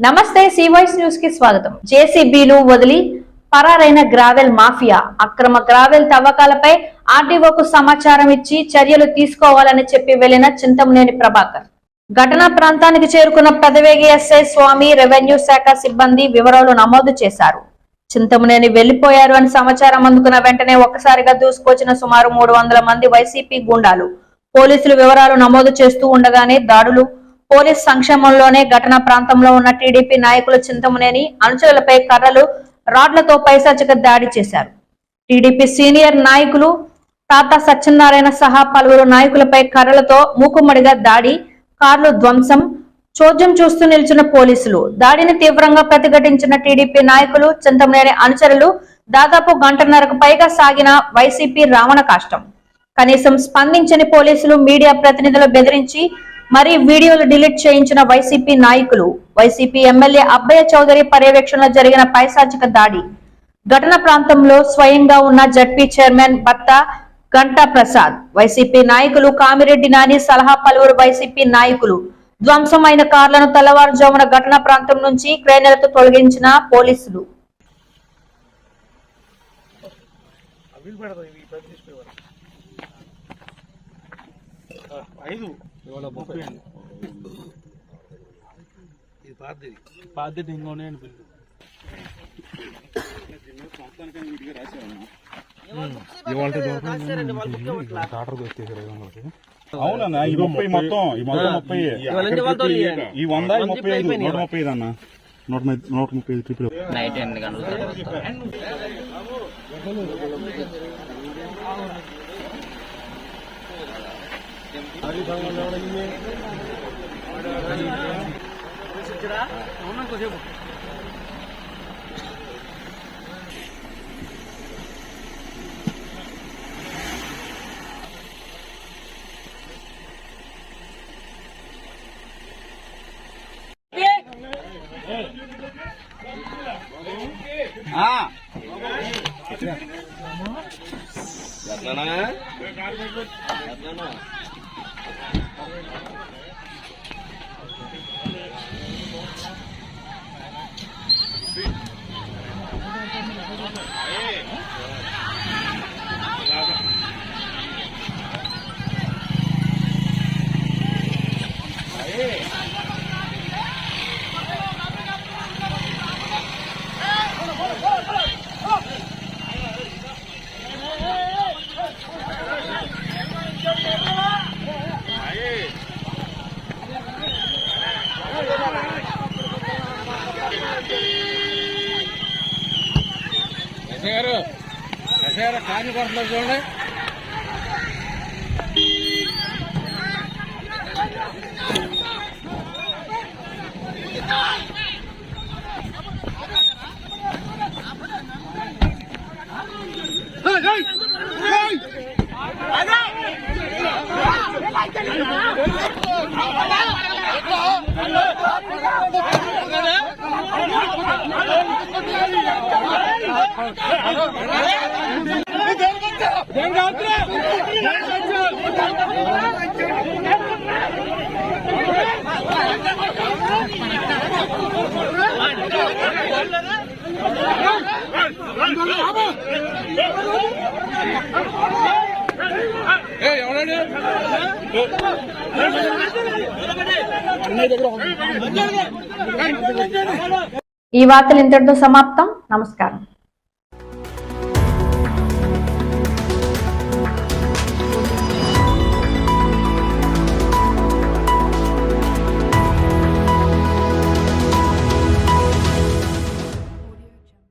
నమస్తే సివాయిస్ న్యూస్ కి స్వాగతం. జేసీబీలు వదిలి పరారైన గ్రావెల్ మాఫియా అక్రమ గ్రావెల్ తవ్వకాలపై ఆర్డీఓకు సమాచారం ఇచ్చి చర్యలు తీసుకోవాలని చెప్పి వెళ్లిన చింతమనేని ప్రభాకర్ ఘటనా ప్రాంతానికి చేరుకున్న పెదవేగి ఎస్ఐ స్వామి రెవెన్యూ శాఖ సిబ్బంది వివరాలు నమోదు చేశారు. చింతమనేని వెళ్లిపోయారు అని సమాచారం అందుకున్న వెంటనే ఒక్కసారిగా దూసుకొచ్చిన సుమారు 300 మంది వైసీపీ గుండాలు పోలీసులు వివరాలు నమోదు చేస్తూ ఉండగానే దాడులు పోలీస్ సంక్షేమంలోనే ఘటనా ప్రాంతంలో ఉన్న టీడీపీ నాయకులు చింతమనేని అనుచరులపై కర్రలు రాడ్లతో పైశాచిక దాడి చేశారు. టీడీపీ సీనియర్ నాయకులు తాతా సత్యనారాయణ సహా పలువురు నాయకులపై కర్రలతో మూకుమ్మడిగా దాడి, కార్లు ధ్వంసం, చోద్యం చూస్తూ నిలిచిన పోలీసులు దాడిని తీవ్రంగా ప్రతిఘటించిన టీడీపీ నాయకులు చింతమనేని అనుచరులు దాదాపు గంటన్నరకు పైగా సాగిన వైసీపీ రావణ కాష్టం. కనీసం స్పందించని పోలీసులు మీడియా ప్రతినిధులు బెదిరించి మరి వీడియోలు డిలీట్ చేయించిన వైసీపీ నాయకులు వైసీపీ ఎమ్మెల్యే అబ్బయ్య చౌదరి పర్యవేక్షణలో జరిగిన పైశాచిక దాడి ఘటన ప్రాంతంలో స్వయంగా ఉన్న జడ్పీ చైర్మన్ భర్త గంటా ప్రసాద్, వైసీపీ నాయకులు కామిరెడ్డి నాని సలహా పలువురు వైసీపీ నాయకులు ధ్వంసమైన కార్లను తెల్లవారుజామున ఘటనా ప్రాంతం నుంచి క్రేన్లతో తొలగించిన పోలీసులు. అవునన్నా ఈ 30 మొత్తం ఈ 30 ఈ 100 35 135 అన్న 135 ట్రిపుల్ నైట్ 8 గంటల కాని కొడుతున్నారు చూడండి. ఈ వార్తలు ఇంతటితో సమాప్తం. నమస్కారం.